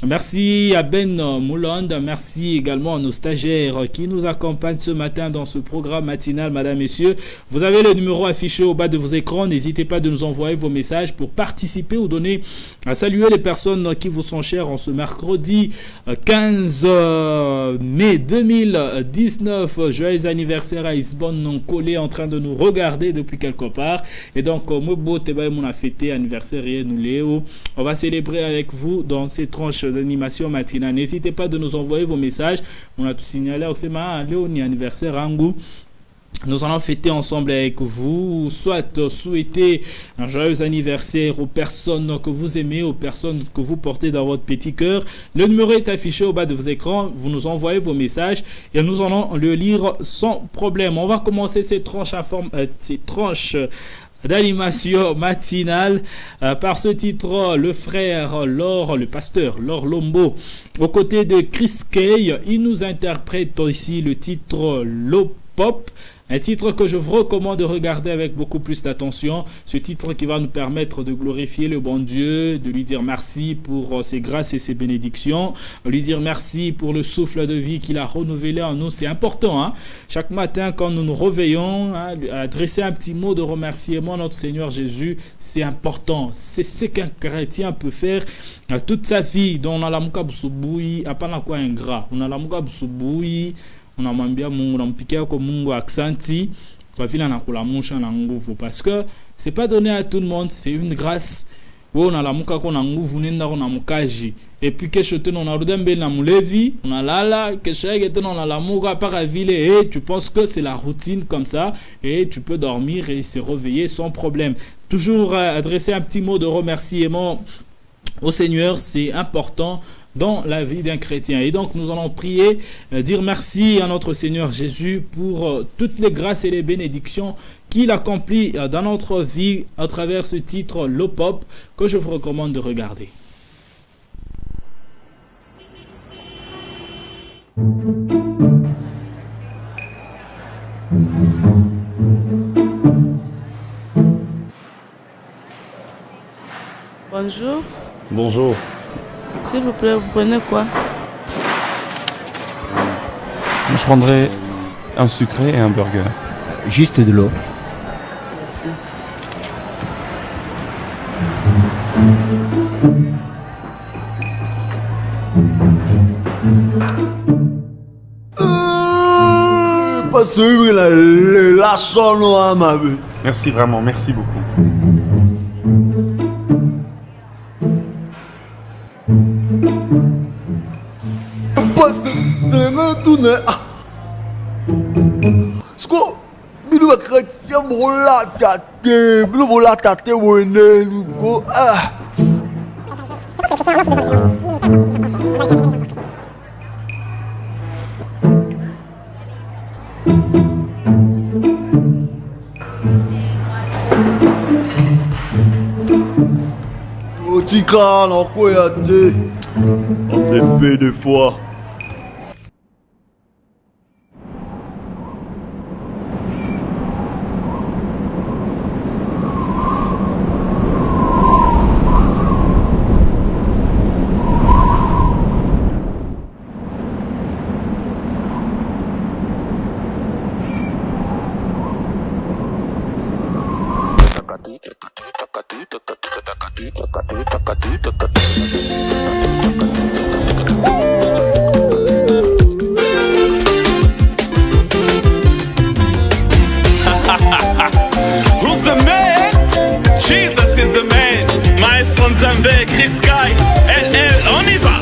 Merci à Ben Mouland, merci également à nos stagiaires qui nous accompagnent ce matin dans ce programme matinal, mesdames, messieurs. Vous avez le numéro affiché au bas de vos écrans, n'hésitez pas de nous envoyer vos messages pour participer ou donner à saluer les personnes qui vous sont chères en ce mercredi 15 mai 2019. Joyeux anniversaire à Isbonne Collé en train de nous regarder depuis quelque part. Et donc, on a fêté anniversaire et nous Léo. On va célébrer avec vous dans ces tranches d'animation matinale. N'hésitez pas de nous envoyer vos messages. On a tout signalé au Sema Léo ni anniversaire Angou. Nous allons fêter ensemble avec vous, soit souhaiter un joyeux anniversaire aux personnes que vous aimez, aux personnes que vous portez dans votre petit cœur. Le numéro est affiché au bas de vos écrans. Vous nous envoyez vos messages et nous allons le lire sans problème. On va commencer ces tranches d'animation matinale par ce titre, le frère Laure, le pasteur Laure Lombo, aux côtés de Chris Kay. Il nous interprète ici le titre Lopop. Un titre que je vous recommande de regarder avec beaucoup plus d'attention. Ce titre qui va nous permettre de glorifier le bon Dieu, de lui dire merci pour ses grâces et ses bénédictions, lui dire merci pour le souffle de vie qu'il a renouvelé en nous. C'est important, hein? Chaque matin, quand nous nous réveillons, hein, adresser un petit mot de remerciement à notre Seigneur Jésus, c'est important. C'est ce qu'un chrétien peut faire toute sa vie. Donc, on a la mouka bousoubouyi, à pas quoi ingrat. On a la mouka bousoubouyi. Unamwambia Mungu, unampikia kwa Mungu aksanti kwa vile anakulamusha na nguvu, parce que c'est pas donné à tout le monde, c'est une grâce. Wewe unalamuka kwa na nguvu, nenda kwa na mkaji, et puis kesho tena unarudia mbele na mulevi, unalala, kesho yake tena unalamuka para vile, et tu penses que c'est la routine comme ça, et tu peux dormir et se réveiller sans problème. Toujours adresser un petit mot de remerciement au Seigneur, c'est important dans la vie d'un chrétien. Et donc nous allons prier, dire merci à notre Seigneur Jésus pour toutes les grâces et les bénédictions qu'il accomplit dans notre vie à travers ce titre Lopop que je vous recommande de regarder. Bonjour. Bonjour. S'il vous plaît, vous prenez quoi? Je prendrai un sucré et un burger. Juste de l'eau. Merci. Merci vraiment, merci beaucoup. Épée de foi. Who's the man? Jesus is the man. Maestro Nzambe, Chris Kai, LL, on y va.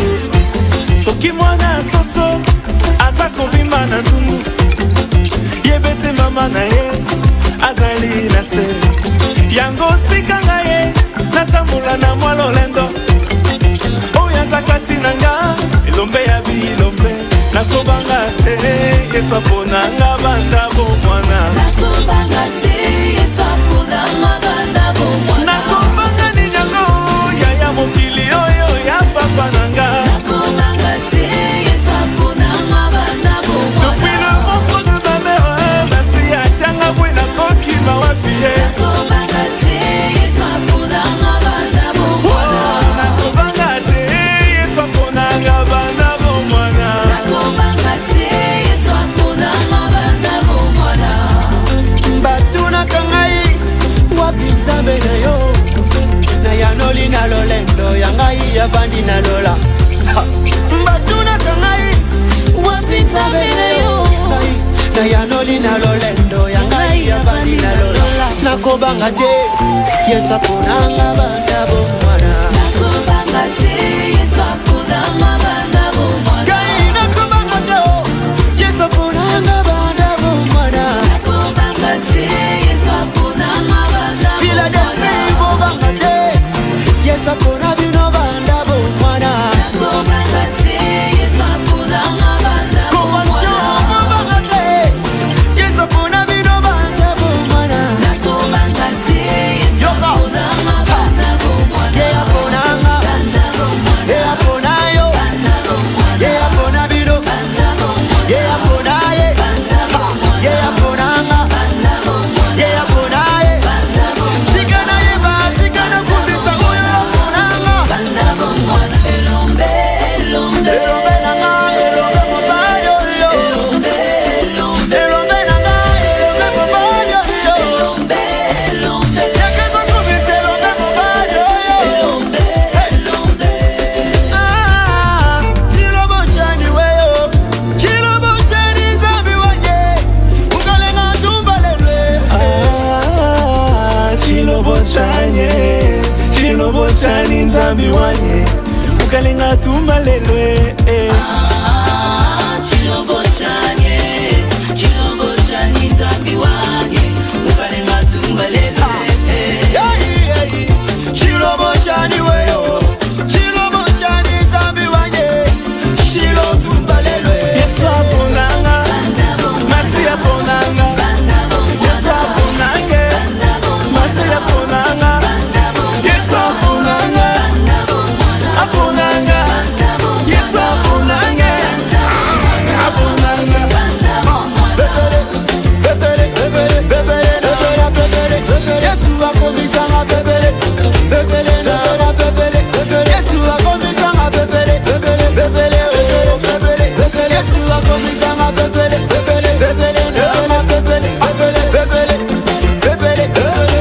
Soki mwana soso aza kovimba na ndumu yebete mama na ye azali na se yango tika na ye natambula na mwa lolendo oyo aza kati na nga elombe ya bilombe nakobanga te yesu aponanga banda bomwana nakobanga te yesu aponanga banda bomwana nakobanga ni yango yaya mokili oyo ya papa na nga nakobanga te yesu aponanga banda bomwana depuis le ventre de ma mère basi atianga bwe nakokima wapi ye nakobanga te yesu aponanga banda bomwana nakobanga te vandi na lola Mbatuna kangai Wapinza beleyo Na yanoli na lolendo Yangai ya vandi na lola Nakobanga te Yesa punanga banda bomwana Nakobanga te Yesa punanga banda bomwana Gai nakobanga te Yesa punanga banda bomwana Nakobanga te Yesa punanga banda bomwana Fila de fribo banga te Yesa punanga bino banda bomwana Nakobanga te Yesa punanga banda bomwana Nakobanga te Yesa punanga bino banda bomwana Nakobanga te Yesa punanga banda bomwana Yeah punanga banda bomwana Yeah punayo banda bomwana Yeah punabino banda bomwana Yeah punaye banda bomwana Yeah punanga banda bomwana Yeah punaye banda bomwana Tikana yeba tikana kundisa uyo punanga banda bomwana Elombe elombe elombe nanga elombe mobayo yo Elombe elombe elombe nanga elombe mobayo yo Elombe elombe Yakeko kubisa elombe mobayo yo Elombe elombe Chilobo chani weyo Chilobo chani zambi wanye Ukalenga tumbalelwe Chilobo chani nzambi wanye Ukalenga tumbalelwe Chilobo chani nzambi wanye Ukalenga tumbalelwe Chilobo chani weyo Chilobo chani nzambi wanye Shilo tumbalelwe Yesu aponanga Masi aponanga Yesu aponanga Masi aponanga Yesu aponanga Aponanga Yesu aponanga Aponanga Bebele Bebele Bebele Bebele Yesu akomisanga bebele Bebele Bebele Yesu akomisanga bebele Bebele Bebele Bebele Yesu akomisanga bebele Bebele Bebele Bebele Bebele Bebele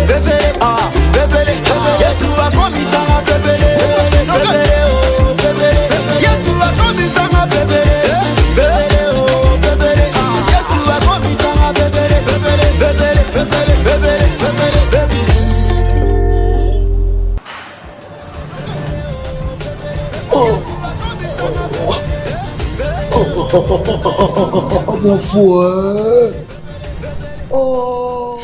Bebele ah bebele Yesu akomisanga bebele Bebele Bebele Yesu akomisanga bebele Bebele Bebele Yesu akomisanga bebele Bebele Bebele Bebele Bebele Mon fouet. Oh.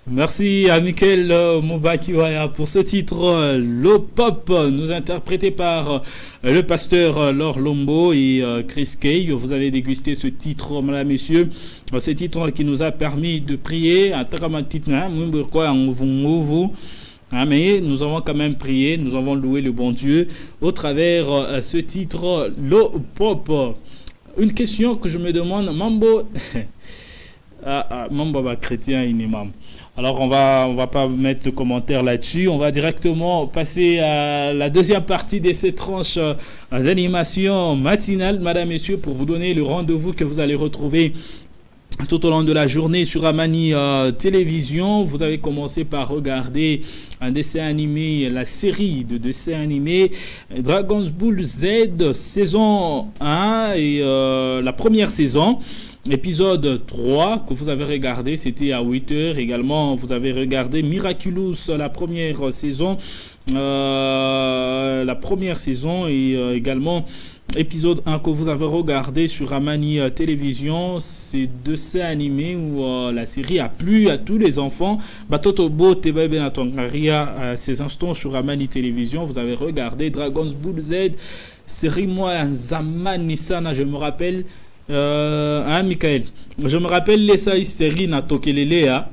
Merci à Michael Moubakiwaya pour ce titre Lo Pop, nous interprété par le pasteur Laure Lombo et Chris Kay. Vous avez dégusté ce titre, mesdames, messieurs, ce titre qui nous a permis de prier. Mais nous avons quand même prié, nous avons loué le bon Dieu au travers ce titre Lo Pop. Une question que je me demande, Mambo, Mambo va chrétien, il est imam. Alors on va pas mettre de commentaires là-dessus, on va directement passer à la deuxième partie de cette tranche d'animation matinale, mesdames, messieurs, pour vous donner le rendez-vous que vous allez retrouver tout au long de la journée sur Amani Télévision. Vous avez commencé par regarder un dessin animé, la série de dessins animés Dragon's Ball Z saison 1 et la première saison. Épisode 3 que vous avez regardé, c'était à 8h. Également, vous avez regardé Miraculous, la première saison. Et également épisode 1 que vous avez regardé sur Amani Télévision. C'est dessins animés où la série a plu à tous les enfants. Batotobo Tebebe Natongaria, ces instants sur Amani Télévision. Vous avez regardé Dragon's Ball Z, série moi Zamani Sana, je me rappelle. Michael, je me rappelle les séries na tokelele ya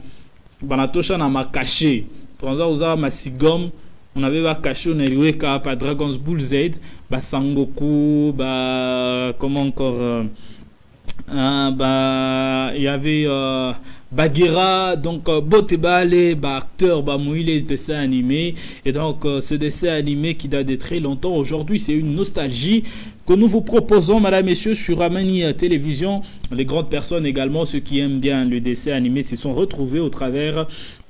banatosha na makaché transa uza masigom on avait va caché on est ka pa Dragon's Ball Z ba Sangoku ba comment encore il y avait Bagheera, donc Botebale, acteur, les dessins animés. Et donc ce dessin animé qui date de très longtemps, aujourd'hui c'est une nostalgie que nous vous proposons, mesdames, messieurs, sur Amani Télévision. Les grandes personnes également, ceux qui aiment bien le dessin animé, se sont retrouvés au travers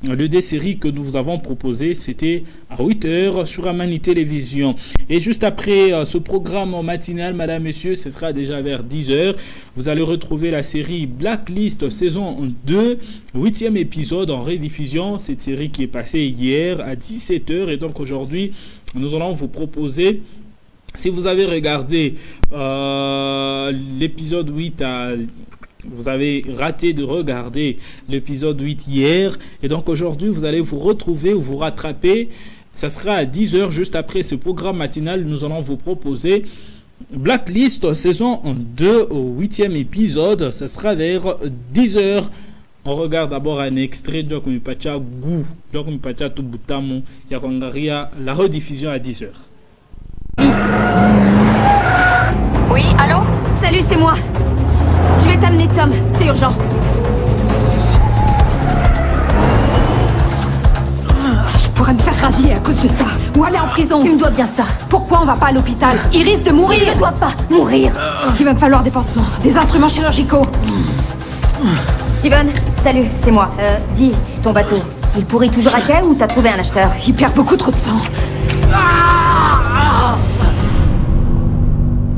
le des-séries que nous vous avons proposé, c'était à 8h sur Amani Télévision. Et juste après ce programme matinal, madame, messieurs, ce sera déjà vers 10h. Vous allez retrouver la série Blacklist saison 2, 8e épisode en rediffusion. Cette série qui est passée hier à 17h. Et donc aujourd'hui, nous allons vous proposer, si vous avez regardé l'épisode 8 vous avez raté de regarder l'épisode 8 hier, et donc aujourd'hui vous allez vous retrouver ou vous rattraper. Ça sera à 10h juste après ce programme matinal. Nous allons vous proposer Blacklist saison 2 au 8e épisode. Ça sera vers 10h. On regarde d'abord un extrait de la rediffusion à 10h. Oui, allô? Salut, c'est moi. Je vais t'amener Tom, c'est urgent. Je pourrais me faire radier à cause de ça, ou aller en prison. Tu me dois bien ça. Pourquoi on va pas à l'hôpital? Il risque de mourir. Il ne doit pas mourir. Il va me falloir des pansements, des instruments chirurgicaux. Steven, salut, c'est moi. Dis, ton bateau, il pourrit toujours à quai ou t'as trouvé un acheteur? Il perd beaucoup trop de sang.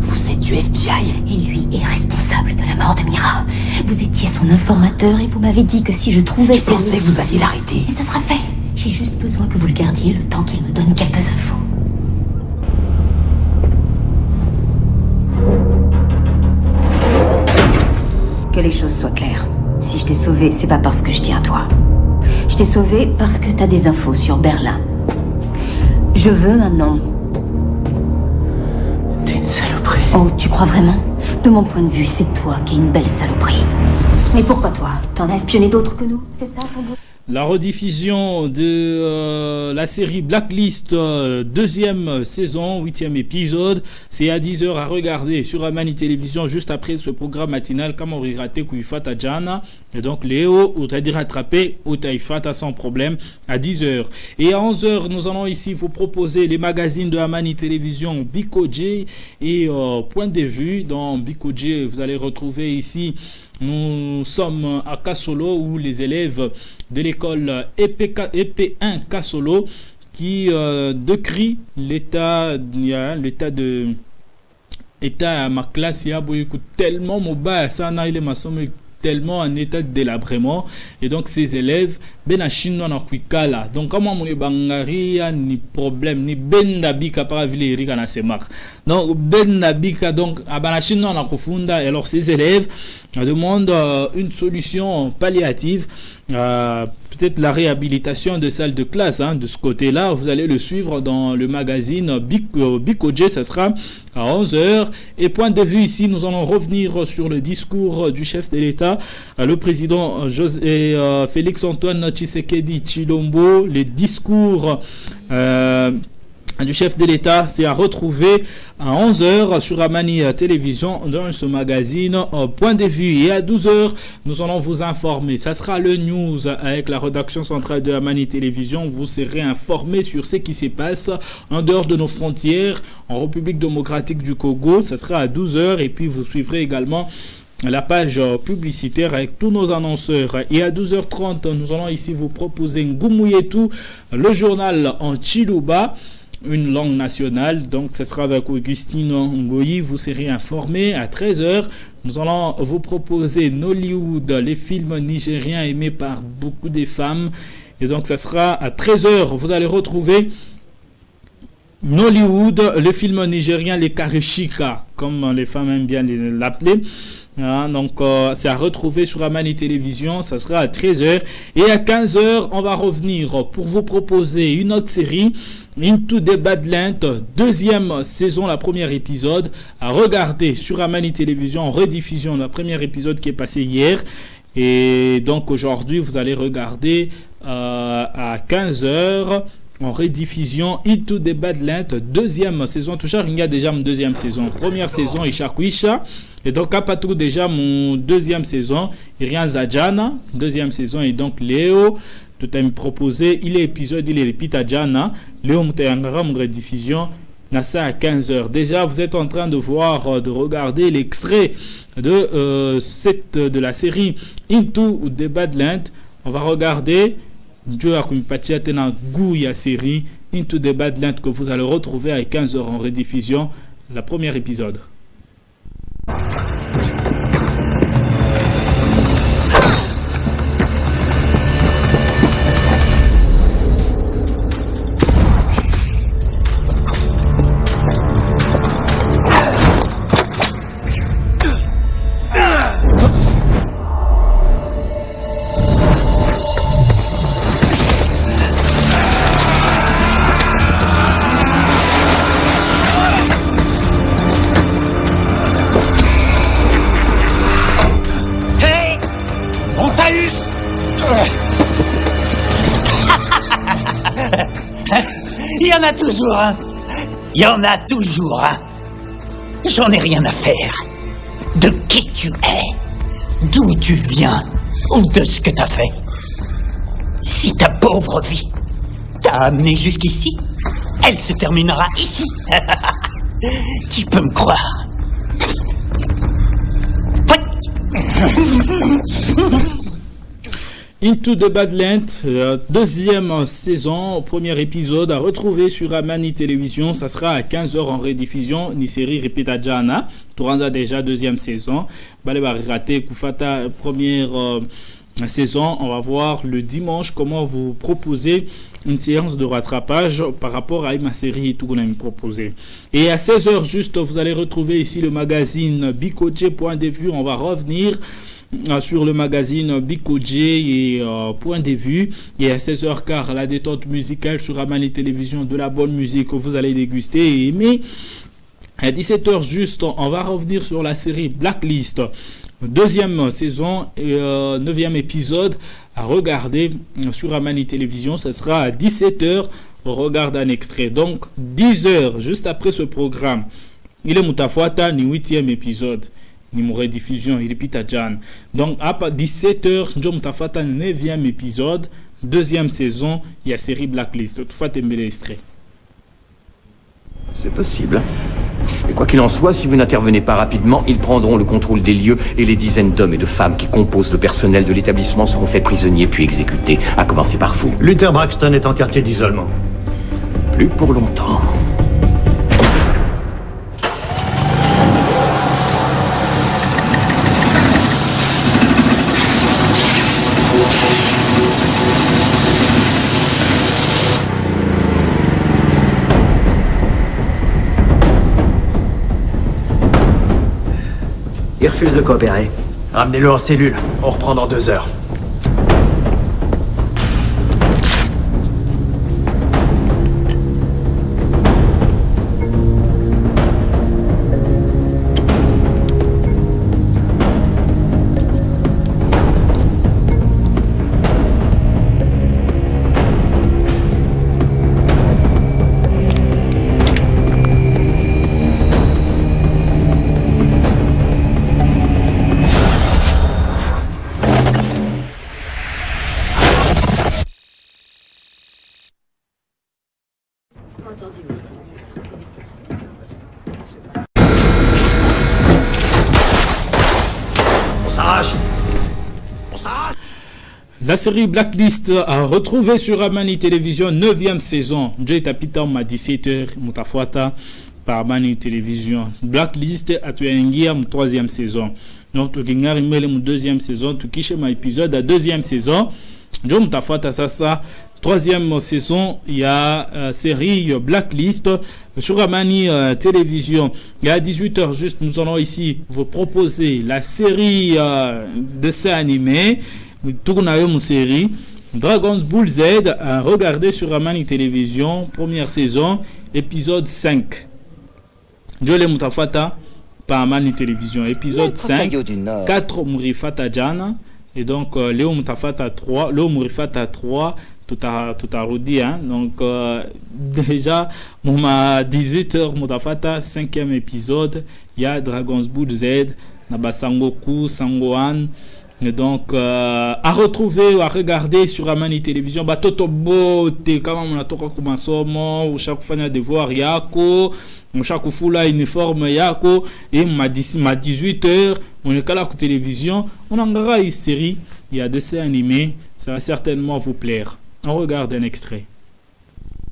Vous êtes du FBI. Et lui est responsable de la mort de Mira. Vous étiez son informateur et vous m'avez dit que si je trouvais... Je pensais que vous alliez l'arrêter. Et ce sera fait. J'ai juste besoin que vous le gardiez le temps qu'il me donne quelques infos. Que les choses soient claires. Si je t'ai sauvé, c'est pas parce que je tiens à toi. Je t'ai sauvé parce que t'as des infos sur Berlin. Je veux un nom. T'es une saloperie. Oh, tu crois vraiment? De mon point de vue, c'est toi qui es une belle saloperie. Mais pourquoi toi? T'en as espionné d'autres que nous? C'est ça ton boulot? La rediffusion de la série Blacklist, deuxième saison, 8e épisode. C'est à 10h à regarder sur Amani Télévision juste après ce programme matinal. Comme on raté Kouifata Jana. Et donc Léo, ou t'as dit rattraper, ou t'as Ifata sans problème à 10h. Et à 11h, nous allons ici vous proposer les magazines de Amani Télévision, Bikoje et Point de vue. Dans Bikoje, vous allez retrouver ici... Nous sommes à Kassolo où les élèves de l'école EP1 Kassolo qui décrit l'état à ma classe. Il y a tellement mobile, ça n'a tellement en état de délabrement, et donc ces élèves ben chino na kwikala donc comme mon bangaria ni problème ni ben nabika para vile rika na semak donc ben nabika donc abana chino na kufunda. Alors ces élèves demandent une solution palliative, peut-être la réhabilitation de salles de classe, de ce côté-là. Vous allez le suivre dans le magazine Bikoje, ça sera à 11h. Et point de vue ici, nous allons revenir sur le discours du chef de l'État, le président Félix-Antoine Tshisekedi Tshilombo. Les discours du chef de l'État, c'est à retrouver à 11h sur Amani Télévision dans ce magazine Point de vue. Et à 12h, nous allons vous informer. Ça sera le news avec la rédaction centrale de Amani Télévision. Vous serez informés sur ce qui se passe en dehors de nos frontières en République démocratique du Congo. Ça sera à 12h et puis vous suivrez également la page publicitaire avec tous nos annonceurs. Et à 12h30, nous allons ici vous proposer Ngumuyetu, le journal en Chiluba, une langue nationale. Donc ce sera avec Augustine Ngoyi. Vous serez informés. À 13h, nous allons vous proposer Nollywood, les films nigériens aimés par beaucoup de femmes. Et donc ça sera à 13h. Vous allez retrouver Nollywood, le film nigérien, les Karishika, comme les femmes aiment bien l'appeler. Donc c'est à retrouver sur Amani Télévision. Ça sera à 13h. Et à 15h, on va revenir pour vous proposer une autre série, Into the Badlands, deuxième saison, la première épisode à regarder sur Amani Télévision en rediffusion, la première épisode qui est passé hier. Et donc aujourd'hui vous allez regarder à 15h en rediffusion Into the Badlands, deuxième saison. Toujours il y a déjà mon deuxième saison, première saison Ishakuisha. Et donc à partir déjà mon deuxième saison Irian Zajana, deuxième saison. Et donc Léo tout a me proposé, il est épisode, il est répète à Jana, Léo Moutayangara, mon rediffusion, Nassa à 15h. Déjà, vous êtes en train de voir, de regarder l'extrait de la série Into the Badlands. On va regarder Dieu a kumpatia tena goût ya série Into the Badlands que vous allez retrouver à 15h en rediffusion, la première épisode. Il y en a toujours un. J'en ai rien à faire de qui tu es, d'où tu viens ou de ce que t'as fait. Si ta pauvre vie t'a amené jusqu'ici, elle se terminera ici. Tu peux me croire. Into the Badlands, deuxième saison, premier épisode à retrouver sur Amani Télévision. Ça sera à 15h en rediffusion. Ni série Répéta Jana. Touranza déjà deuxième saison. Baleba raté Koufata première saison. On va voir le dimanche comment vous proposer une séance de rattrapage par rapport à ma série tout qu'on a proposé. Et à 16h juste, vous allez retrouver ici le magazine Bikoje.de vue. On va revenir sur le magazine Bikoje et Point de vue. Et à 16h15 la détente musicale sur Amani Télévision, de la bonne musique que vous allez déguster et aimer. À 17h juste, on va revenir sur la série Blacklist, deuxième saison et 9e épisode à regarder sur Amani Télévision. Ça sera à 17h. On regarde un extrait. Donc 10h juste après ce programme, il est Mutafuata ni 8e épisode. Numéro diffusion, il répète à Jan. Donc, à 17h, John Tafata, 9e épisode, deuxième saison, il y a série Blacklist. Toutefois, t'aimes l'extrait. C'est possible. Mais quoi qu'il en soit, si vous n'intervenez pas rapidement, ils prendront le contrôle des lieux et les dizaines d'hommes et de femmes qui composent le personnel de l'établissement seront faits prisonniers puis exécutés, à commencer par vous. Luther Braxton est en quartier d'isolement. Plus pour longtemps. Il refuse de coopérer. Ramenez-le en cellule. On reprend dans 2 heures. La série Blacklist a retrouvé sur Amani Télévision, 9e saison. Joy Tapitam à 17h, Mutafuata par Amani Télévision. Blacklist a tuingia 3e saison. Donc, tu gagnes la 2e saison, tu kiche ma épisode à 2e saison. Joy Mutafuata, ça. 3e saison, il y a série Blacklist sur Amani Télévision. Il y a 18h juste, nous allons ici vous proposer la série dessin animé. Tourne une série Dragon's Ball Z à regarder sur Amani Télévision, première saison, épisode 5. Jole Mutafata par Amani Télévision, épisode 5. 4 Murifata Jana et donc Léo Mutafata 3, Léo Murifata 3, tout a redit hein. Donc déjà à 18h Mutafata 5e épisode, il y a Dragon's Ball Z, Nabasangoku, Sangohan. Et donc à retrouver ou à regarder sur Amani Télévision batoto bote kama mnatoka kwa masomo ushakufanya devoir yako ushakufula uniforme yako et ma 18h on est là la télévision on angara une série il y a des dessins animés ça va certainement vous plaire. On regarde un extrait.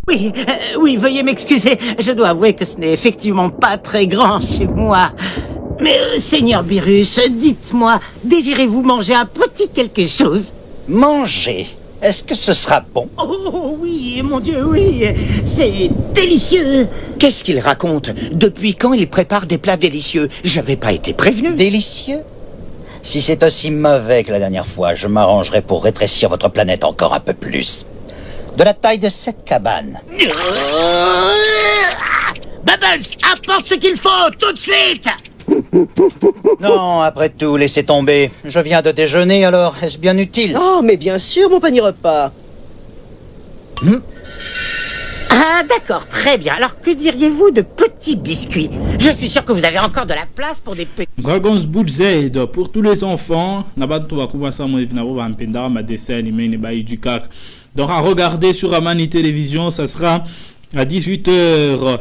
Oui, veuillez m'excuser. Je dois avouer que ce n'est effectivement pas très grand chez moi. Mais, Seigneur Beerus, dites-moi, désirez-vous manger un petit quelque chose? Manger? Est-ce que ce sera bon? Oh oui, mon Dieu, oui. C'est délicieux. Qu'est-ce qu'il raconte? Depuis quand il prépare des plats délicieux? J'avais pas été prévenu. Délicieux? Si c'est aussi mauvais que la dernière fois, je m'arrangerai pour rétrécir votre planète encore un peu plus. De la taille de cette cabane. Bubbles, apporte ce qu'il faut, tout de suite! Non, après tout, laissez tomber. Je viens de déjeuner, alors est-ce bien utile? Oh, mais bien sûr, mon panier repas. Ah, d'accord, très bien. Alors, que diriez-vous de petits biscuits? Je suis sûr que vous avez encore de la place pour des petits... Dragon's Boot Z, pour tous les enfants. Donc, à regarder sur Amani Télévision, ça sera à 18h.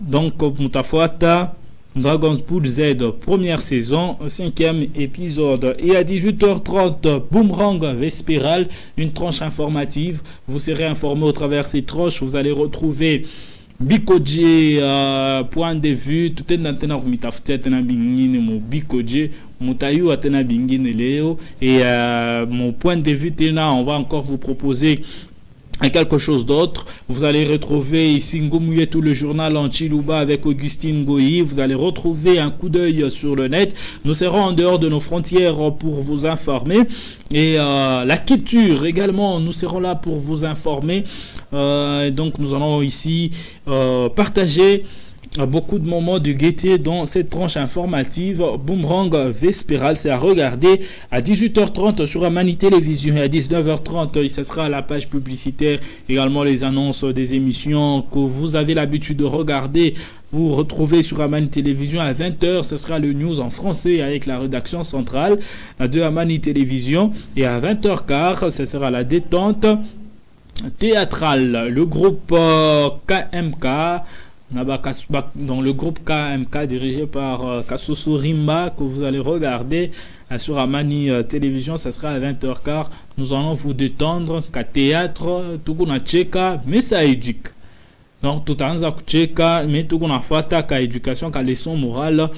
Donc, Mutafuata, Dragon's Boot Z, première saison, 5e épisode. Et à 18h30, Boomerang Vespéral, une tranche informative. Vous serez informé au travers de ces tranches. Vous allez retrouver Bikoje, point de vue. Tout est dans le mitaftia, mon Bikoje, Mutayu, Atena Bingin et Léo. Et mon point de vue, on va encore vous proposer quelque chose d'autre. Vous allez retrouver ici Ngomouye, tout le journal en Chiluba avec Augustine Goyi. Vous allez retrouver un coup d'œil sur le net. Nous serons en dehors de nos frontières pour vous informer. Et la culture également, nous serons là pour vous informer. Donc nous allons ici partager beaucoup de moments de gaieté dans cette tranche informative. Boomerang Vespéral, c'est à regarder à 18h30 sur Amani Télévision, et à 19h30 ce sera la page publicitaire, également les annonces des émissions que vous avez l'habitude de regarder. Vous retrouvez sur Amani Télévision. À 20h, ce sera le news en français avec la rédaction centrale de Amani Télévision, et à 20h15 ce sera la détente théâtrale. Le groupe KMK, dans le groupe KMK dirigé par Kasoso Rimba, que vous allez regarder sur Amani Télévision, ça sera à 20h15. Nous allons vous détendre qu'à théâtre, tout qu'on a tcheka, mais ça éduque. Donc tout à l'heure, tcheka, mais tout qu'on a fait qu'à éducation, qu'à leçon morale.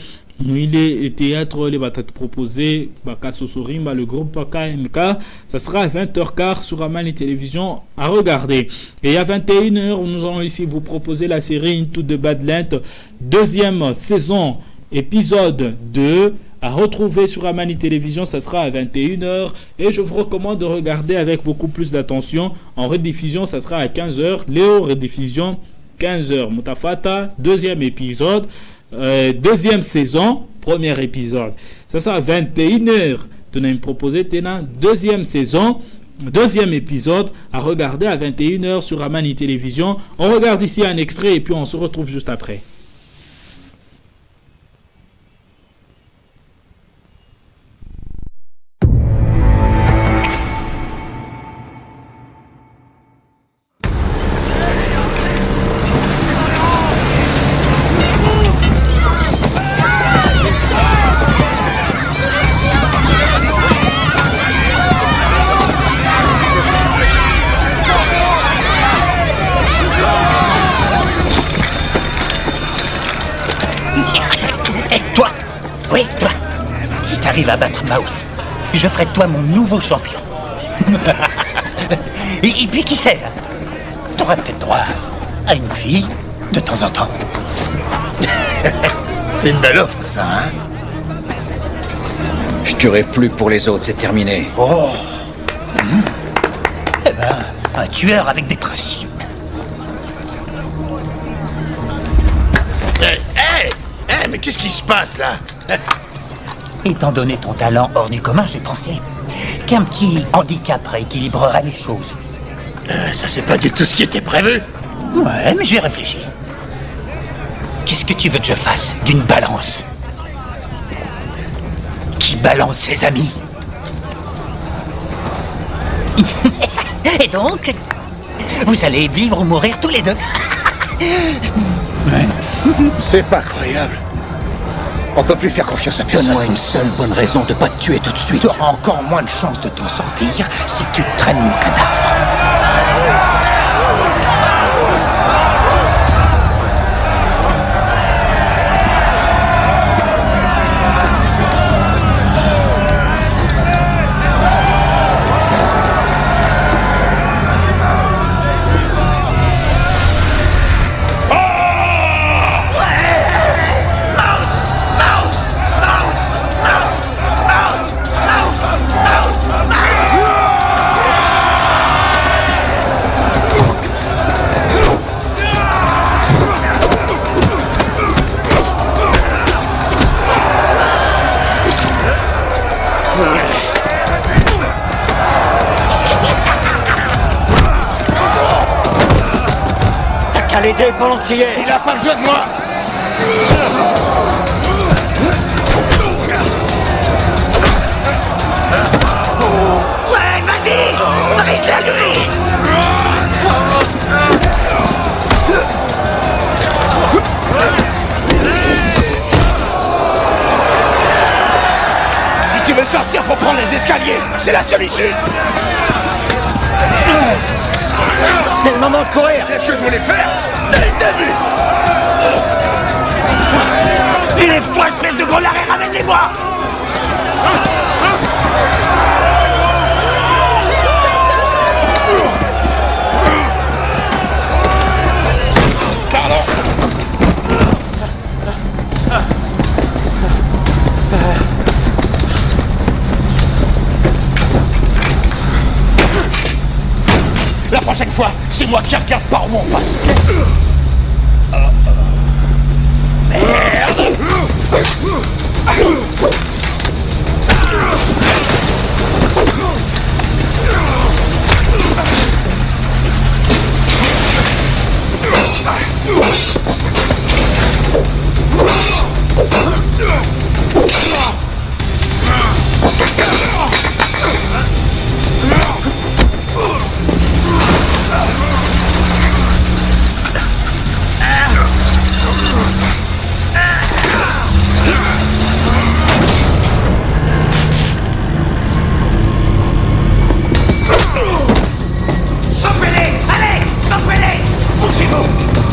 Il est théâtre, les batailles proposées, Kasoso Rimba, le groupe KMK, ça sera à 20h15 sur Amani Télévision à regarder. Et à 21h, nous allons ici vous proposer la série Into the Badlands, deuxième saison, épisode 2, à retrouver sur Amani Télévision. Ça sera à 21h, et je vous recommande de regarder avec beaucoup plus d'attention. En rediffusion, ça sera à 15h. Léo, rediffusion 15h. Mutafata, deuxième épisode, deuxième saison, premier épisode. Ça sera à 21h. Tu nous proposé deuxième saison, deuxième épisode à regarder à 21h sur Amani Télévision. On regarde ici un extrait et puis on se retrouve juste après. À battre Mouse, je ferai de toi mon nouveau champion. et puis qui sait, t'auras peut-être droit à une fille de temps en temps. C'est une belle offre, ça, hein? Je tuerai plus pour les autres, c'est terminé. Oh. Eh ben, un tueur avec des principes. Mais qu'est-ce qui se passe là? Étant donné ton talent hors du commun, j'ai pensé qu'un petit handicap rééquilibrerait les choses. Ça, c'est pas du tout ce qui était prévu. Ouais, mais j'ai réfléchi. Qu'est-ce que tu veux que je fasse d'une balance qui balance ses amis? Et donc, vous allez vivre ou mourir tous les deux. Ouais. C'est pas croyable. On peut plus faire confiance à personne. Donne-moi une seule bonne raison de pas te tuer tout de suite. Tu auras encore moins de chances de t'en sortir si tu traînes mon cadavre. l'aider volontiers. Il a pas besoin de moi. Ouais, vas-y, brise-la lui. Si tu veux sortir, faut prendre les escaliers. C'est la seule issue. C'est le moment de courir. C'est ce que je voulais faire dès le début. Élève-toi, espèce de gros lard, et ramène-les-moi. Pardon. La prochaine fois, c'est moi qui regarde par où on passe. Merde.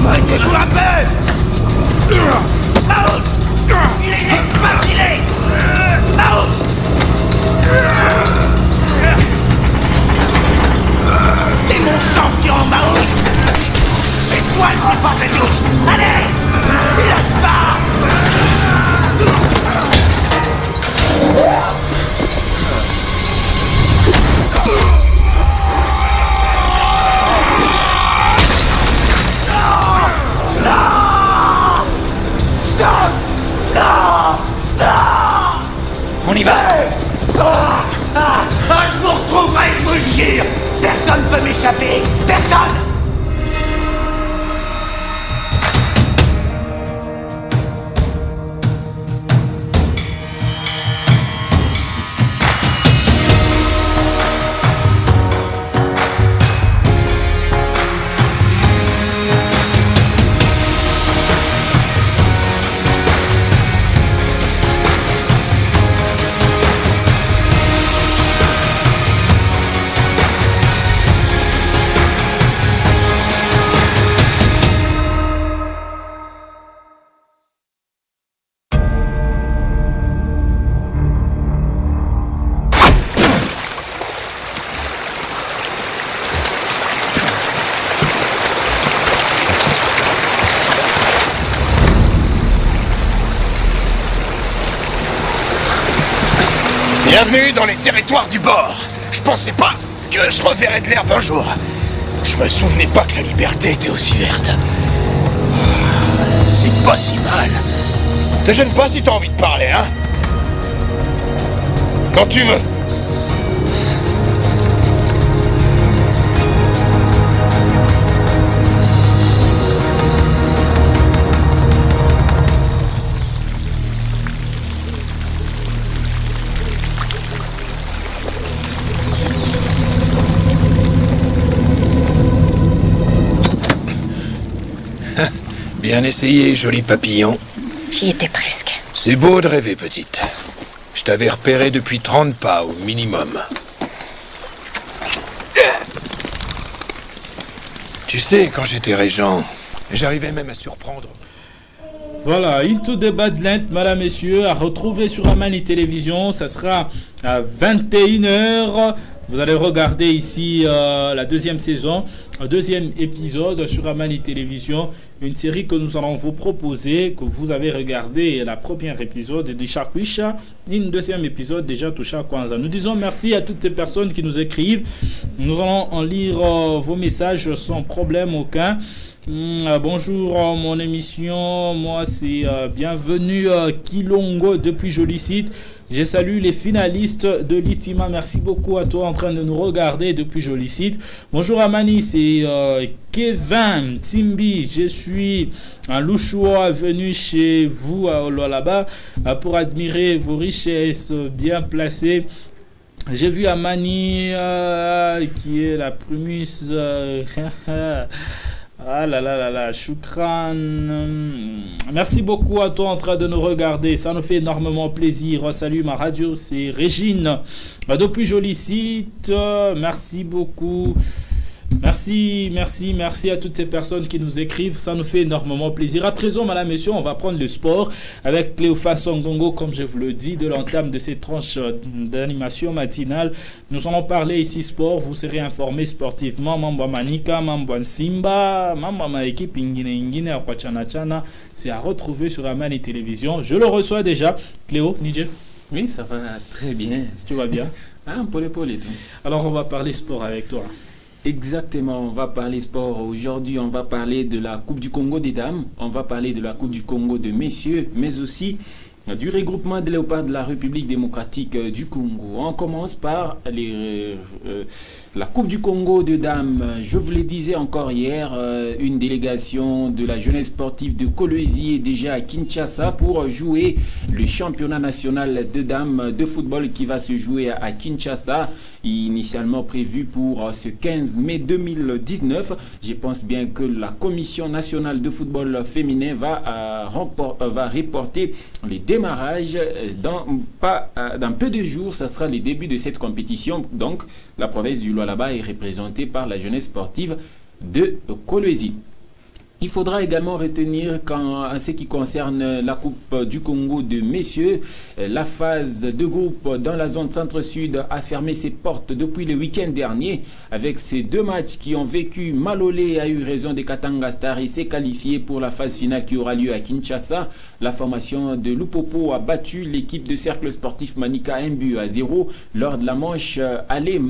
Mettez-vous un peu. Maus. Il est marginé. Maus. T'es mon champion, Maus. C'est toi le plus fort de tous. Allez, lâche pas. On y va. Je vous retrouverai, je vous le jure. Personne ne peut m'échapper. Personne. Bienvenue dans les territoires du bord. Je pensais pas que je reverrais de l'herbe un jour. Je me souvenais pas que la liberté était aussi verte. C'est pas si mal. Te gêne pas si t'as envie de parler, hein? Quand tu veux. Bien essayé, joli papillon. J'y étais presque. C'est beau de rêver, petite. Je t'avais repéré depuis 30 pas au minimum. Tu sais, quand j'étais régent, j'arrivais même à surprendre. Voilà, Into the Badlands, madame, messieurs, à retrouver sur Amani Télévision. Ça sera à 21h. Vous allez regarder ici la deuxième saison, un deuxième épisode sur Amani Télévision, une série que nous allons vous proposer, que vous avez regardé la première épisode de Shakwisha, une deuxième épisode déjà Toucha Kwanza. Nous disons merci à toutes ces personnes qui nous écrivent. Nous allons en lire vos messages sans problème aucun. Bonjour, mon émission. Moi, c'est bienvenue Kilongo depuis Jolicite. Je salue les finalistes de l'Itima. Merci beaucoup à toi en train de nous regarder depuis Jolicite. Bonjour Amani, c'est Kevin Timbi. Je suis un Louchoua venu chez vous à Ololaba pour admirer vos richesses bien placées. J'ai vu Amani qui est la Primus. Ah là là là là, Choukran. Merci beaucoup à toi en train de nous regarder. Ça nous fait énormément plaisir. Salut ma radio, c'est Régine. Depuis Jolicite. Merci beaucoup. Merci à toutes ces personnes qui nous écrivent, ça nous fait énormément plaisir. À présent, madame, messieurs, on va prendre le sport avec Cléophas Songongo, comme je vous le dis, de l'entame de cette tranche d'animation matinale. Nous allons parler ici sport, vous serez informés sportivement. Mambo Manika, Mambo Simba, Mambo ma équipe Ingine à Kwachana, c'est à retrouver sur Amani Télévision. Je le reçois déjà. Cléo, Niger. Oui, ça va très bien. Tu vas bien? Un peu l'épaule et tout. Alors, on va parler sport avec toi. Exactement, on va parler sport. Aujourd'hui, on va parler de la Coupe du Congo des dames, on va parler de la Coupe du Congo de messieurs, mais aussi du regroupement des léopards de la République démocratique du Congo. On commence par la Coupe du Congo de dames. Je vous le disais encore hier, une délégation de la jeunesse sportive de Kolwezi est déjà à Kinshasa pour jouer le championnat national de dames de football qui va se jouer à Kinshasa, initialement prévu pour ce 15 mai 2019. Je pense bien que la Commission nationale de football féminin va reporter les démarrages dans peu de jours. Ça sera le début de cette compétition. Donc, la province du Lualaba est représentée par la jeunesse sportive de Kolwezi. Il faudra également retenir qu'en ce qui concerne la Coupe du Congo de messieurs, la phase de groupe dans la zone centre-sud a fermé ses portes depuis le week-end dernier. Avec ces deux matchs qui ont vécu, Malolé a eu raison de Katanga Star et s'est qualifié pour la phase finale qui aura lieu à Kinshasa. La formation de Lupopo a battu l'équipe de cercle sportif Manika 1-0. Lors de la manche aller,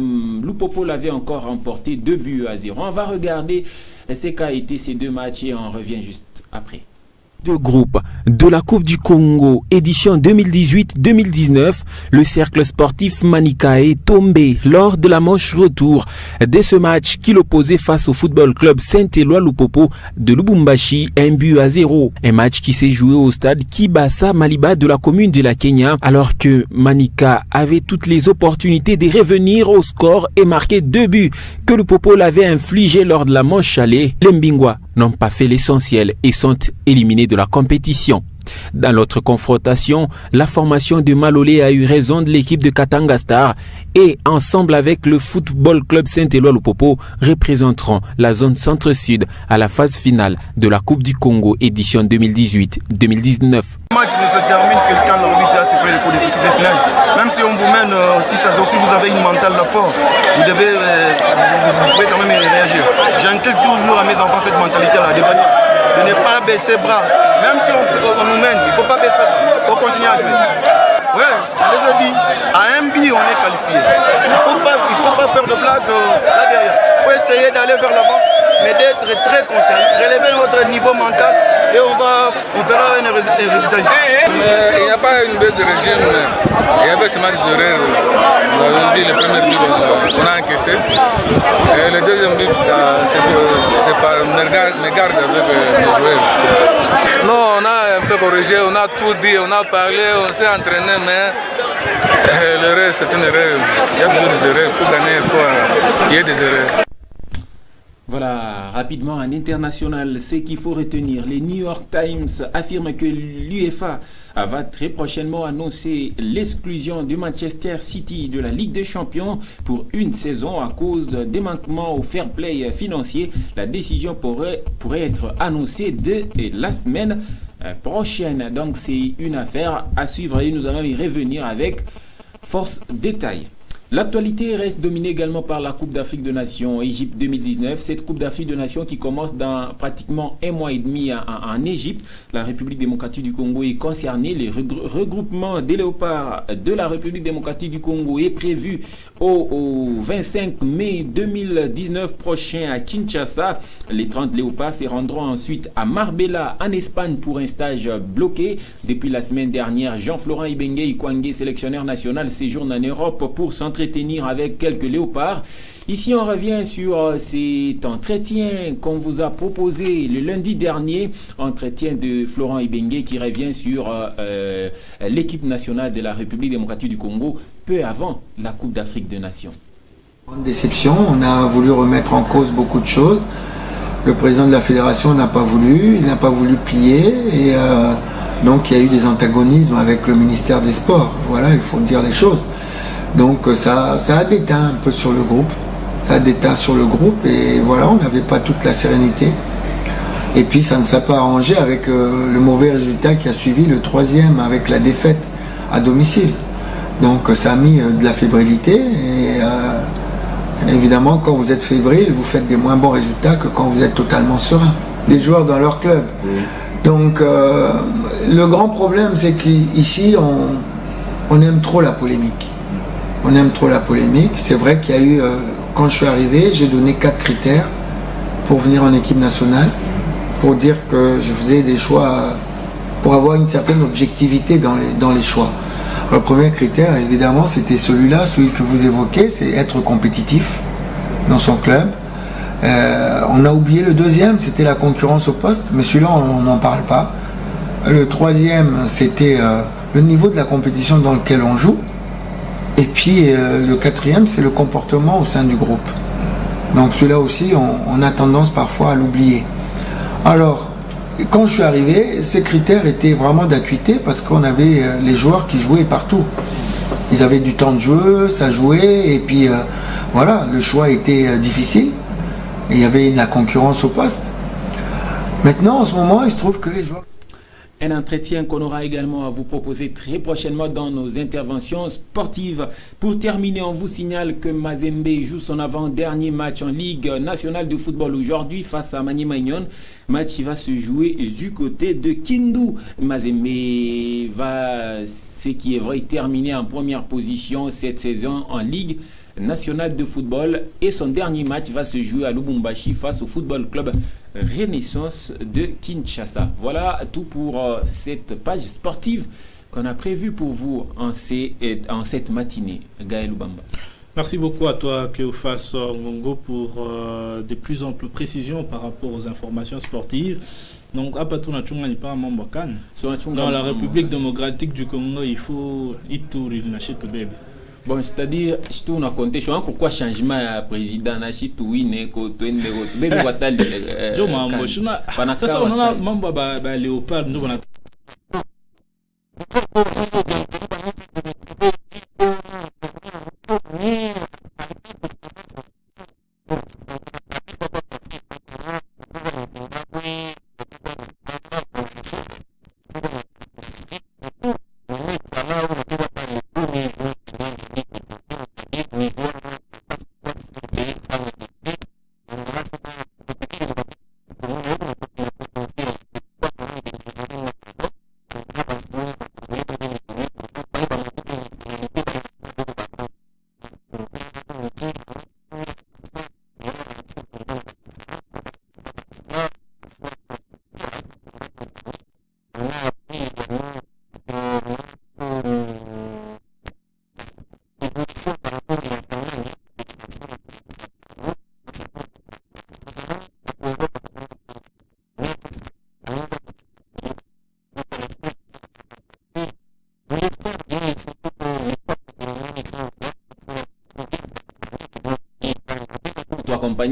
Lupopo l'avait encore remporté 2-0. On va regarder ce qu'a été ces deux matchs et on revient juste après. De groupe de la Coupe du Congo édition 2018-2019, le cercle sportif Manika est tombé lors de la manche retour de ce match qui l'opposait face au football club Saint-Éloi Lupopo de Lubumbashi 1-0. Un match qui s'est joué au stade Kibasa Maliba de la commune de la Kenya, alors que Manika avait toutes les opportunités de revenir au score et marquer 2 buts que Lupopo l'avait infligé lors de la manche aller. Les Mbingwa n'ont pas fait l'essentiel et sont éliminés de la compétition. Dans l'autre confrontation, la formation de Malolé a eu raison de l'équipe de Katanga Star et ensemble avec le Football Club Saint-Éloi Lupopo représenteront la zone centre-sud à la phase finale de la Coupe du Congo édition 2018-2019. Le match ne se termine que quand l'arbitre a sifflé le coup de sifflet final. Même si on vous mène 6-0, si vous avez une mentale fort, vous pouvez quand même réagir. J'inculque toujours à mes enfants cette mentalité-là, de ne pas baisser bras. Même si on nous mène, il ne faut pas baisser, il faut continuer à jouer. Ouais, je l'avais dit, à un but on est qualifié. Il ne faut pas faire de blagues là derrière. Il faut essayer d'aller vers l'avant, mais d'être très conscient. Relever votre niveau mental et on verra un résultat ici. Il n'y a pas une baisse de régime, il y avait seulement des erreurs. Vous avez dit le premier but qu'on a encaissé. Et le deuxième but, c'est par mégarde avec les joueurs. Non, on a un peu corrigé, on a tout dit, on a parlé, on s'est entraîné, mais l'erreur, c'est une erreur. Il y a toujours des erreurs. Pour gagner, il faut qu'il y ait des erreurs. Voilà, rapidement en international, ce qu'il faut retenir. Les New York Times affirment que l'UEFA va très prochainement annoncer l'exclusion de Manchester City de la Ligue des Champions pour une saison à cause des manquements au fair play financier. La décision pourrait être annoncée dès la semaine prochaine. Donc c'est une affaire à suivre et nous allons y revenir avec force détail. L'actualité reste dominée également par la Coupe d'Afrique de Nations Égypte 2019. Cette Coupe d'Afrique de Nations qui commence dans pratiquement un mois et demi en Égypte. La République démocratique du Congo est concernée. Le regroupement des léopards de la République démocratique du Congo est prévu au 25 mai 2019 prochain à Kinshasa. Les 30 léopards se rendront ensuite à Marbella en Espagne pour un stage bloqué. Depuis la semaine dernière, Jean-Florent Ibenge Ikwangé, sélectionneur national, séjourne en Europe pour s'entraîner avec quelques léopards. Ici, on revient sur cet entretien qu'on vous a proposé le lundi dernier, entretien de Florent Ibenge qui revient sur l'équipe nationale de la République démocratique du Congo peu avant la Coupe d'Afrique des Nations. Une déception, on a voulu remettre en cause beaucoup de choses. Le président de la fédération n'a pas voulu, il n'a pas voulu plier et donc il y a eu des antagonismes avec le ministère des Sports. Voilà, il faut dire les choses. Donc ça a déteint un peu sur le groupe. Ça a déteint sur le groupe et voilà, on n'avait pas toute la sérénité. Et puis ça ne s'est pas arrangé avec le mauvais résultat qui a suivi, le 3e avec la défaite à domicile. Donc ça a mis de la fébrilité et évidemment quand vous êtes fébrile, vous faites des moins bons résultats que quand vous êtes totalement serein. Des joueurs dans leur club. Donc le grand problème c'est qu'ici on aime trop la polémique. On aime trop la polémique. C'est vrai qu'il y a eu, quand je suis arrivé, j'ai donné 4 critères pour venir en équipe nationale, pour dire que je faisais des choix, pour avoir une certaine objectivité dans les choix. Alors, le premier critère, évidemment, c'était celui-là, celui que vous évoquez, c'est être compétitif dans son club. On a oublié le deuxième, c'était la concurrence au poste, mais celui-là, on n'en parle pas. Le troisième, c'était le niveau de la compétition dans lequel on joue. Et puis le 4e, c'est le comportement au sein du groupe. Donc celui-là aussi, on a tendance parfois à l'oublier. Alors, quand je suis arrivé, ces critères étaient vraiment d'acuité parce qu'on avait les joueurs qui jouaient partout. Ils avaient du temps de jeu, ça jouait, et puis voilà, le choix était difficile. Et il y avait la concurrence au poste. Maintenant, en ce moment, il se trouve que les joueurs... Un entretien qu'on aura également à vous proposer très prochainement dans nos interventions sportives. Pour terminer, on vous signale que Mazembe joue son avant-dernier match en Ligue nationale de football aujourd'hui face à Maniema Union. Match qui va se jouer du côté de Kindu. Mazembe va, ce qui est vrai, terminer en première position cette saison en Ligue nationale de football et son dernier match va se jouer à Lubumbashi face au Football Club Renaissance de Kinshasa. Voilà tout pour cette page sportive qu'on a prévue pour vous en cette matinée. Gaël Ubamba. Merci beaucoup à toi, Cléophas Ngongo, pour de plus amples précisions par rapport aux informations sportives. Donc, dans la République démocratique du Congo, il faut Ituri, bébé. Bon, c'est-à-dire, si tu as compté, je suis pourquoi changement à président, si tu es léopard,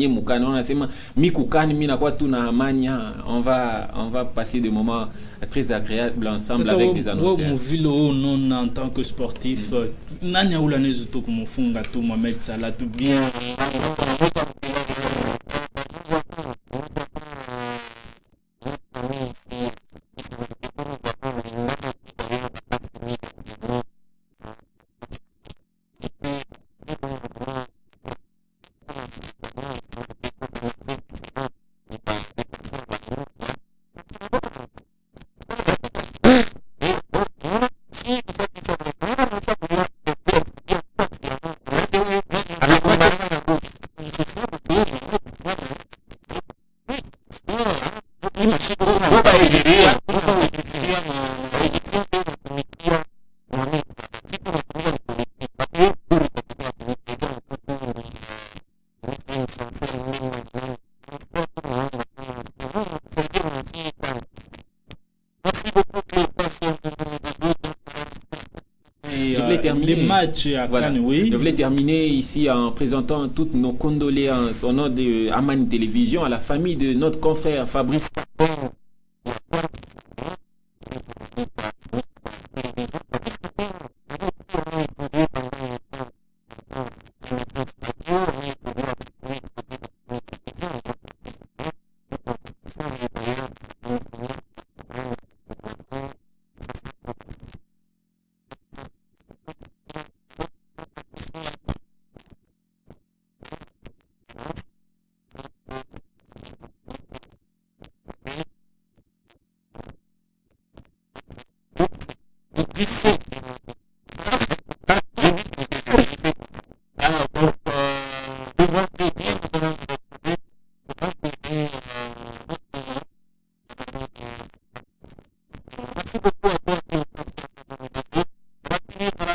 Moukane, on a sema Mikukane mina kwa tuna amania, on va passer des moments très agréables ensemble ça, avec des annonceurs. Non, en tant que sportif, nanya ula nezuto comme funga tout Mohamed Salah tout bien. terminer les matchs à Cannes, oui. Je voulais terminer ici en présentant toutes nos condoléances au nom de Amani Télévision à la famille de notre confrère Fabrice.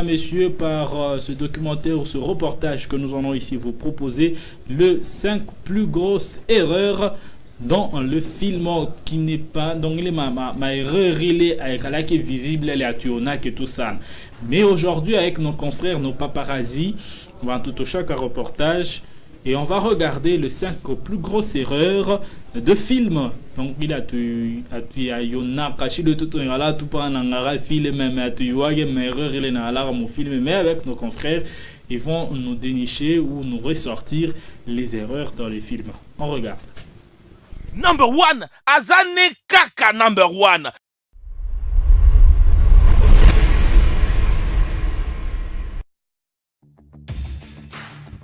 Messieurs, par ce documentaire ou ce reportage que nous allons ici vous proposer, le 5 plus grosses erreurs dans le film qui n'est pas donc il est ma erreur il est avec la qui est visible elle est à Tuonak et tout ça, mais aujourd'hui avec nos confrères, nos paparazzi, on va tout au chaque reportage et on va regarder les 5 plus grosses erreurs de films. Donc il a tu Yona caché de tout là tout pas un film mais tu vois une erreur il est dans la mon film, mais avec nos confrères ils vont nous dénicher ou nous ressortir les erreurs dans les films. On regarde. Number one, Azane Kaka number one.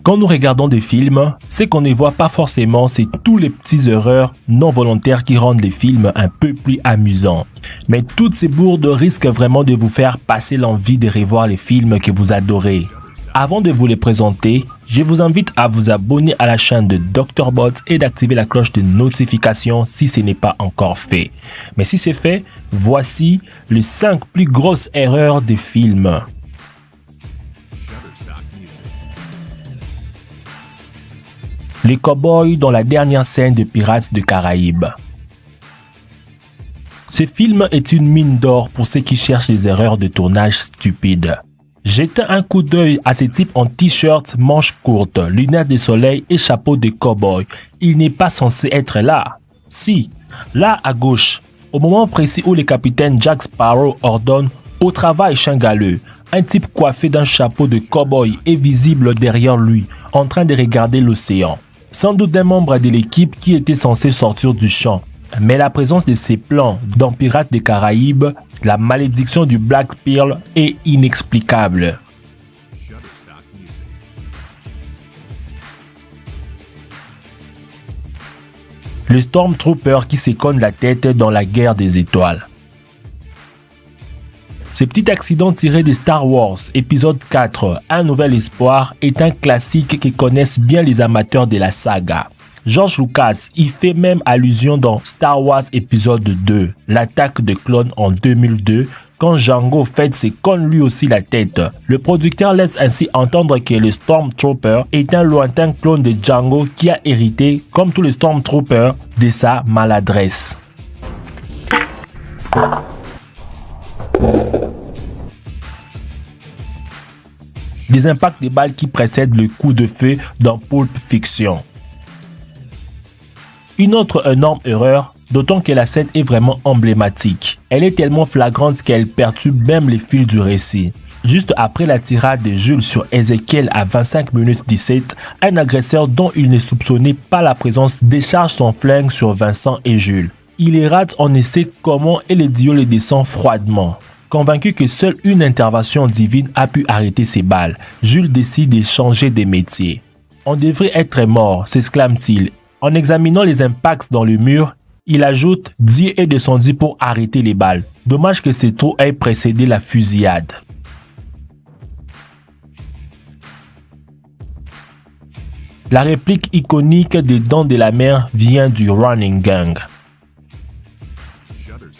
Quand nous regardons des films, ce qu'on ne voit pas forcément, c'est tous les petites erreurs non volontaires qui rendent les films un peu plus amusants. Mais toutes ces bourdes risquent vraiment de vous faire passer l'envie de revoir les films que vous adorez. Avant de vous les présenter, je vous invite à vous abonner à la chaîne de Dr Bot et d'activer la cloche de notification si ce n'est pas encore fait. Mais si c'est fait, voici les 5 plus grosses erreurs des films. Les cow-boys dans la dernière scène de Pirates des Caraïbes. Ce film est une mine d'or pour ceux qui cherchent les erreurs de tournage stupides. Jetez un coup d'œil à ce type en t-shirt, manches courtes, lunettes de soleil et chapeau de cow-boy. Il n'est pas censé être là. Si, là à gauche, au moment précis où le capitaine Jack Sparrow ordonne « Au travail, chien galeux », un type coiffé d'un chapeau de cow-boy est visible derrière lui, en train de regarder l'océan. Sans doute un membre de l'équipe qui était censé sortir du champ. Mais la présence de ces plans dans Pirates des Caraïbes, la malédiction du Black Pearl est inexplicable. Le Stormtrooper qui s'éconne la tête dans la guerre des étoiles. Ce petit accident tiré de Star Wars épisode 4, Un nouvel espoir, est un classique que connaissent bien les amateurs de la saga. George Lucas y fait même allusion dans Star Wars épisode 2, l'attaque de clones en 2002, quand Jango Fett s'éconne lui aussi la tête. Le producteur laisse ainsi entendre que le Stormtrooper est un lointain clone de Jango qui a hérité, comme tous les Stormtroopers, de sa maladresse. Des impacts de balles qui précèdent le coup de feu dans Pulp Fiction. Une autre énorme erreur, d'autant que la scène est vraiment emblématique. Elle est tellement flagrante qu'elle perturbe même les fils du récit. Juste après la tirade de Jules sur Ezekiel à 25 minutes 17, un agresseur dont il ne soupçonnait pas la présence décharge son flingue sur Vincent et Jules. Il les rate, on ne sait comment, et le dieu les descend froidement. Convaincu que seule une intervention divine a pu arrêter ces balles, Jules décide de changer de métier. « On devrait être mort », s'exclame-t-il. En examinant les impacts dans le mur, il ajoute « Dieu est descendu pour arrêter les balles. Dommage que ces trous aient précédé la fusillade. » La réplique iconique des Dents de la Mer vient du Running Gang.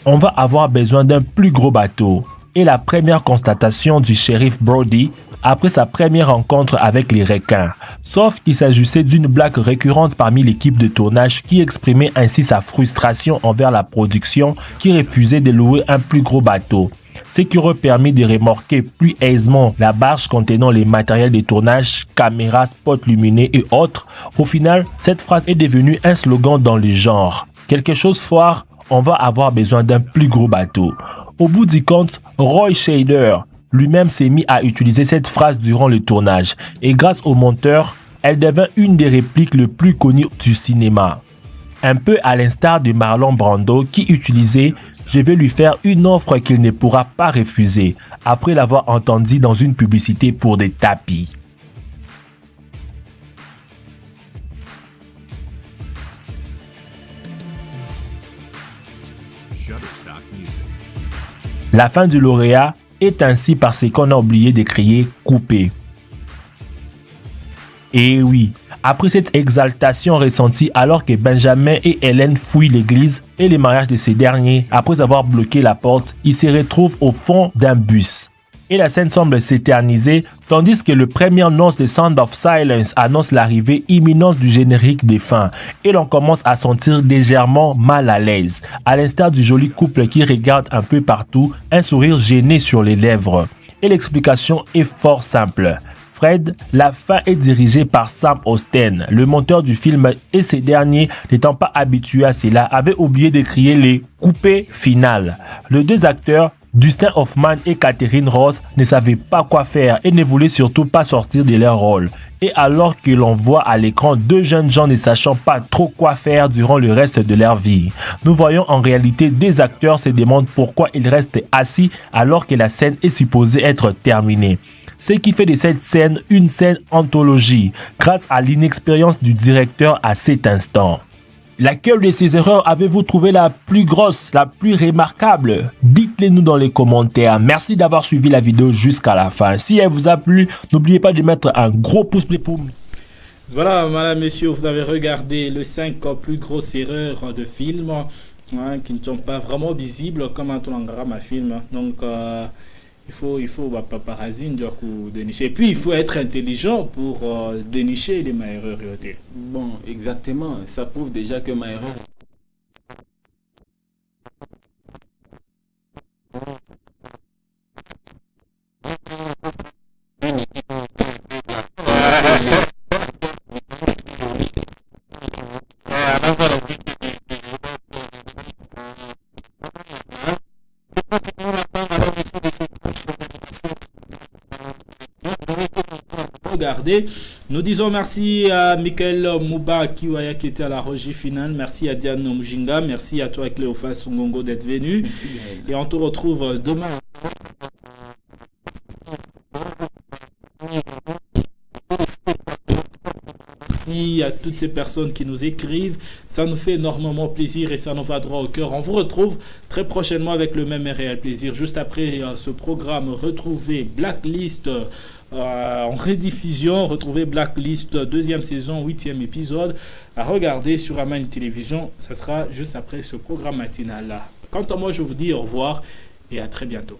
On va avoir besoin d'un plus gros bateau. Et la première constatation du shérif Brody après sa première rencontre avec les requins. Sauf qu'il s'agissait d'une blague récurrente parmi l'équipe de tournage qui exprimait ainsi sa frustration envers la production qui refusait de louer un plus gros bateau. ce qui aurait permis de remorquer plus aisément la barge contenant les matériels de tournage, caméras, spots lumineux et autres. Au final, cette phrase est devenue un slogan dans le genre. Quelque chose foire, on va avoir besoin d'un plus gros bateau. Au bout du compte, Roy Scheider lui-même s'est mis à utiliser cette phrase durant le tournage et grâce au monteur, elle devint une des répliques les plus connues du cinéma. Un peu à l'instar de Marlon Brando qui utilisait « Je vais lui faire une offre qu'il ne pourra pas refuser » après l'avoir entendu dans une publicité pour des tapis. La fin du lauréat est ainsi parce qu'on a oublié de crier « coupé ». Et oui, après cette exaltation ressentie alors que Benjamin et Hélène fouillent l'église et le mariage de ces derniers, après avoir bloqué la porte, ils se retrouvent au fond d'un bus. Et la scène semble s'éterniser, tandis que le premier annonce de Sound of Silence annonce l'arrivée imminente du générique de fin, et l'on commence à sentir légèrement mal à l'aise, à l'instar du joli couple qui regarde un peu partout, un sourire gêné sur les lèvres. Et l'explication est fort simple. Fred, la fin est dirigée par Sam Austen, le monteur du film, et ces derniers, n'étant pas habitués à cela, avaient oublié de crier les coupés finales. Les deux acteurs, Dustin Hoffman et Catherine Ross, ne savaient pas quoi faire et ne voulaient surtout pas sortir de leur rôle. Et alors que l'on voit à l'écran deux jeunes gens ne sachant pas trop quoi faire durant le reste de leur vie, nous voyons en réalité des acteurs se demandent pourquoi ils restent assis alors que la scène est supposée être terminée. Ce qui fait de cette scène une scène anthologie, grâce à l'inexpérience du directeur à cet instant. Laquelle de ces erreurs avez-vous trouvé la plus grosse, la plus remarquable? Dites-les nous dans les commentaires. Merci d'avoir suivi la vidéo jusqu'à la fin. Si elle vous a plu, n'oubliez pas de mettre un gros pouce bleu pour... Voilà, madame, messieurs, vous avez regardé les 5 plus grosses erreurs de film qui ne sont pas vraiment visibles comme un tonogramme à film. Donc, il faut paparazzi dénicher. Et puis il faut être intelligent pour dénicher les erreurs. Bon, exactement. Ça prouve déjà que ma erreur. Nous disons merci à Michael Mouba Kiwaya qui était à la régie finale. Merci à Diane Mujinga. Merci à toi Cléophas Ngongo d'être venu. Merci, et on te retrouve demain. Merci à toutes ces personnes qui nous écrivent. Ça nous fait énormément plaisir et ça nous va droit au cœur. On vous retrouve très prochainement avec le même et réel plaisir. Juste après ce programme, retrouvez Blacklist en rediffusion. Retrouvez Blacklist 2e saison, 8e épisode à regarder sur Amani Télévision. Ça sera juste après ce programme matinal là. Quant à moi, je vous dis au revoir et à très bientôt.